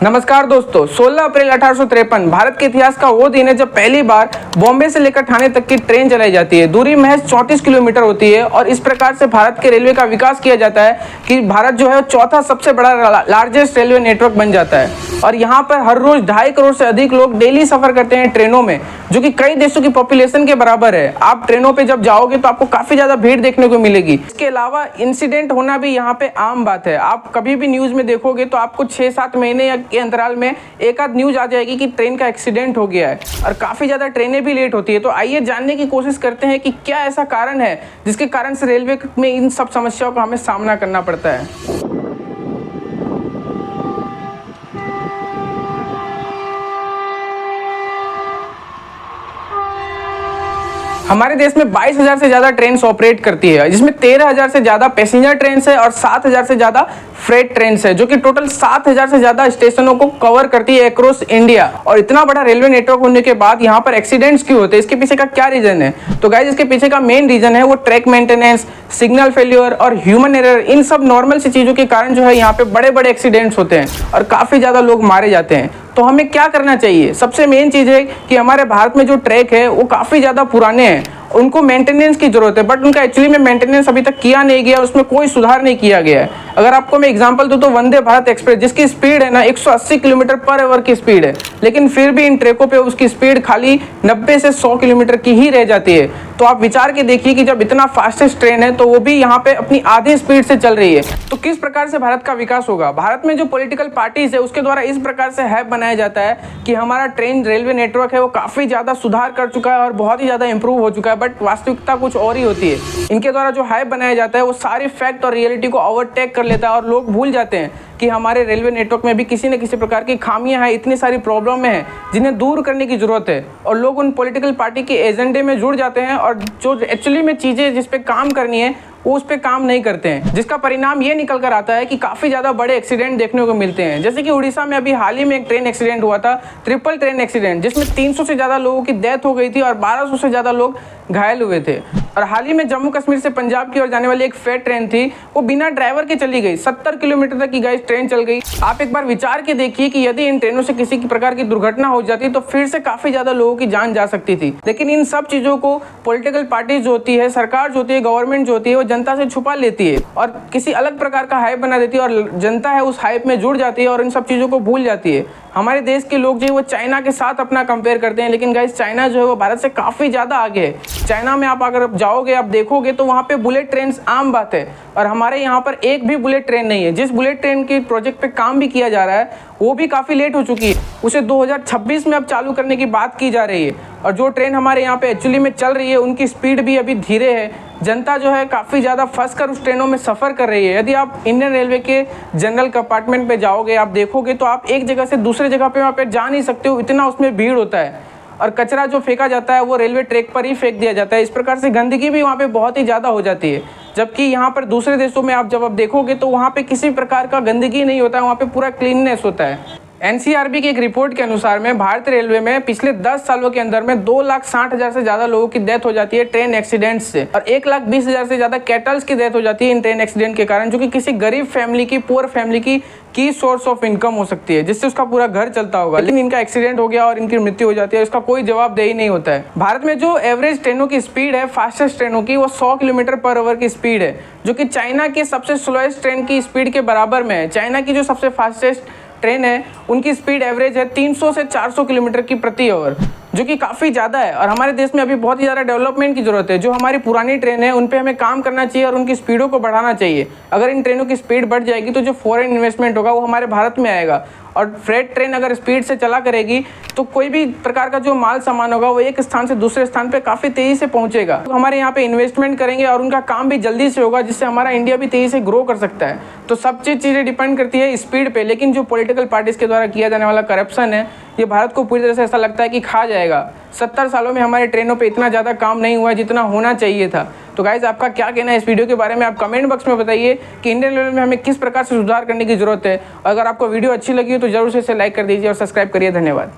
नमस्कार दोस्तों, 16 अप्रैल 1853 भारत के इतिहास का वो दिन है जब पहली बार बॉम्बे से लेकर ठाणे तक की ट्रेन चलाई जाती है। दूरी महज 34 किलोमीटर होती है और इस प्रकार से भारत के रेलवे का विकास किया जाता है कि भारत जो है चौथा सबसे बड़ा लार्जेस्ट रेलवे नेटवर्क बन जाता है। और यहाँ पर हर रोज 2.5 करोड़ से अधिक लोग डेली सफर करते हैं ट्रेनों में, जो कि कई देशों की पॉपुलेशन के बराबर है। आप ट्रेनों पे जब जाओगे तो आपको काफी ज्यादा भीड़ देखने को मिलेगी। इसके अलावा इंसिडेंट होना भी यहाँ पे आम बात है। आप कभी भी न्यूज में देखोगे तो आपको 6-7 महीने के अंतराल में एक आध न्यूज आ जाएगी कि ट्रेन का एक्सीडेंट हो गया है और काफी ज्यादा ट्रेनें भी लेट होती है। तो आइए जानने की कोशिश करते हैं कि क्या ऐसा कारण है जिसके कारण से रेलवे में इन सब समस्याओं का हमें सामना करना पड़ता है। हमारे देश में 22,000 से ज्यादा ट्रेन ऑपरेट करती है, जिसमें 13,000 से ज्यादा पैसेंजर ट्रेन है और 7,000 से ज्यादा फ्रेट ट्रेन है, जो कि टोटल 7,000 से ज्यादा स्टेशनों को कवर करती है अक्रॉस इंडिया। और इतना बड़ा रेलवे नेटवर्क होने के बाद यहाँ पर एक्सीडेंट्स क्यों होते हैं, इसके पीछे का क्या रीजन है? तो गाइस, इसके पीछे का मेन रीजन है वो ट्रैक मेंटेनेंस, सिग्नल फेल्योर और ह्यूमन एरर। इन सब नॉर्मल सी चीजों के कारण जो है यहाँ पे बड़े बड़े एक्सीडेंट्स होते हैं और काफी ज्यादा लोग मारे जाते हैं। तो हमें क्या करना चाहिए? सबसे मेन चीज है कि हमारे भारत में जो ट्रैक है वो काफी ज्यादा पुराने हैं, उनको मेंटेनेंस की जरूरत है, बट उनका एक्चुअली में मेंटेनेंस अभी तक किया नहीं गया, उसमें कोई सुधार नहीं किया गया है। अगर आपको मैं एग्जांपल दूं तो वंदे भारत एक्सप्रेस, जिसकी स्पीड है ना 180 किलोमीटर पर आवर की स्पीड है, लेकिन फिर भी इन ट्रैकों पे उसकी स्पीड खाली 90 से 100 किलोमीटर की ही रह जाती है। तो आप विचार के देखिए कि जब इतना फास्टेस्ट ट्रेन है तो वो भी यहाँ पे अपनी आधी स्पीड से चल रही है, तो किस प्रकार से भारत का विकास होगा? भारत में जो पॉलिटिकल पार्टीज है उसके द्वारा इस प्रकार से हाइप बनाया जाता है कि हमारा ट्रेन रेलवे नेटवर्क है वो काफी ज्यादा सुधार कर चुका है और बहुत ही ज्यादा इंप्रूव हो चुका है, बट वास्तविकता कुछ और ही होती है। इनके द्वारा जो हाइप बनाया जाता है वो सारी फैक्ट और रियलिटी को ओवरटेक कर लेता है और लोग भूल जाते हैं कि हमारे रेलवे नेटवर्क में भी किसी न किसी प्रकार की खामियां हैं, इतनी सारी प्रॉब्लम है जिन्हें दूर करने की जरूरत है। और लोग उन पॉलिटिकल पार्टी के एजेंडे में जुड़ जाते हैं और जो एक्चुअली में चीजें जिस पे काम करनी है वो उस पे काम नहीं करते हैं, जिसका परिणाम ये निकल कर आता है कि काफी ज्यादा बड़े एक्सीडेंट देखने को मिलते हैं। जैसे कि उड़ीसा में अभी हाल ही में एक ट्रेन एक्सीडेंट हुआ था, ट्रिपल ट्रेन एक्सीडेंट, जिसमें 300 से ज्यादा लोगों की डेथ हो गई थी और 1200 से ज्यादा लोग घायल हुए थे। और हाल ही में जम्मू कश्मीर से पंजाब की ओर जाने वाली एक फ्रेट ट्रेन थी, वो बिना ड्राइवर के चली गई, 70 किलोमीटर तक की गाइस ट्रेन चल गई। आप एक बार विचार के देखिए कि यदि इन ट्रेनों से किसी प्रकार की दुर्घटना हो जाती तो फिर से काफी ज्यादा लोगों की जान जा सकती थी। लेकिन इन सब चीजों को पॉलिटिकल पार्टीज जो होती है, सरकार जो होती है, गवर्नमेंट जो होती है, वो जनता से छुपा लेती है और किसी अलग प्रकार का हाइप बना देती है और जनता है उस हाइप में जुड़ जाती है और इन सब चीजों को भूल जाती है। हमारे देश के लोग जो है वो चाइना के साथ अपना कंपेयर करते हैं, लेकिन गाइस चाइना जो है वो भारत से काफी ज्यादा आगे है। चाइना में आप अगर जाओगे, आप देखोगे तो वहाँ पे बुलेट ट्रेन आम बात है और हमारे यहाँ पर एक भी बुलेट ट्रेन नहीं है। जिस बुलेट ट्रेन के प्रोजेक्ट पे काम भी किया जा रहा है वो भी काफी लेट हो चुकी है, उसे 2026 में अब चालू करने की बात की जा रही है। और जो ट्रेन हमारे यहाँ पे एक्चुअली में चल रही है उनकी स्पीड भी अभी धीरे है। जनता जो है काफ़ी ज़्यादा फंस कर उस ट्रेनों में सफ़र कर रही है। यदि आप इंडियन रेलवे के जनरल कंपार्टमेंट पे जाओगे, आप देखोगे तो आप एक जगह से दूसरे जगह पे वहाँ पे जा नहीं सकते हो, इतना उसमें भीड़ होता है। और कचरा जो फेंका जाता है वो रेलवे ट्रैक पर ही फेंक दिया जाता है। इस प्रकार से गंदगी भी वहाँ पे बहुत ही ज़्यादा हो जाती है, जबकि यहाँ पर दूसरे देशों में आप जब आप देखोगे तो वहाँ पे किसी प्रकार का गंदगी नहीं होता है, वहाँ पे पूरा क्लीननेस होता है। एनसीआरबी की एक रिपोर्ट के अनुसार में भारतीय रेलवे में पिछले 10 सालों के अंदर में 2,60,000 से ज्यादा लोगों की डेथ हो जाती है ट्रेन एक्सीडेंट से और 1,20,000 से ज्यादा कैटल्स की डेथ हो जाती है इन ट्रेन एक्सीडेंट के कारण, जो कि किसी गरीब फैमिली की, पुअर फैमिली की सोर्स ऑफ इनकम हो सकती है, जिससे उसका पूरा घर चलता होगा। लेकिन इनका एक्सीडेंट हो गया और इनकी मृत्यु हो जाती है, इसका कोई जवाबदेही नहीं होता है। भारत में जो एवरेज ट्रेनों की स्पीड है, फास्टेस्ट ट्रेनों की, वो 100 किलोमीटर पर आवर की स्पीड है, जो कि चाइना के सबसे स्लोएस्ट ट्रेन की स्पीड के बराबर में है। चाइना की जो सबसे फास्टेस्ट ट्रेन है उनकी स्पीड एवरेज है 300 से 400 किलोमीटर की प्रति आवर, जो कि काफ़ी ज़्यादा है। और हमारे देश में अभी बहुत ही ज़्यादा डेवलपमेंट की जरूरत है। जो हमारी पुरानी ट्रेन है उन पे हमें काम करना चाहिए और उनकी स्पीडों को बढ़ाना चाहिए। अगर इन ट्रेनों की स्पीड बढ़ जाएगी तो जो फॉरेन इन्वेस्टमेंट होगा वो हमारे भारत में आएगा और फ्रेट ट्रेन अगर स्पीड से चला करेगी तो कोई भी प्रकार का जो माल सामान होगा वो एक स्थान से दूसरे स्थान पे काफ़ी तेज़ी से पहुंचेगा। तो हमारे यहाँ पे इन्वेस्टमेंट करेंगे और उनका काम भी जल्दी से होगा, जिससे हमारा इंडिया भी तेज़ी से ग्रो कर सकता है। तो सब चीज़ें डिपेंड करती है स्पीड पे। लेकिन जो पॉलिटिकल पार्टीज के द्वारा किया जाने वाला करप्शन है ये भारत को पूरी तरह से ऐसा लगता है कि खा जाएगा। 70 सालों में हमारे ट्रेनों पे इतना ज़्यादा काम नहीं हुआ है जितना होना चाहिए था। तो गाइज, आपका क्या कहना है इस वीडियो के बारे में? आप कमेंट बॉक्स में बताइए कि इंडियन रेलवे में हमें किस प्रकार से सुधार करने की जरूरत है। अगर आपको वीडियो अच्छी लगी हो तो जरूर से इसे लाइक कर दीजिए और सब्सक्राइब करिए। धन्यवाद।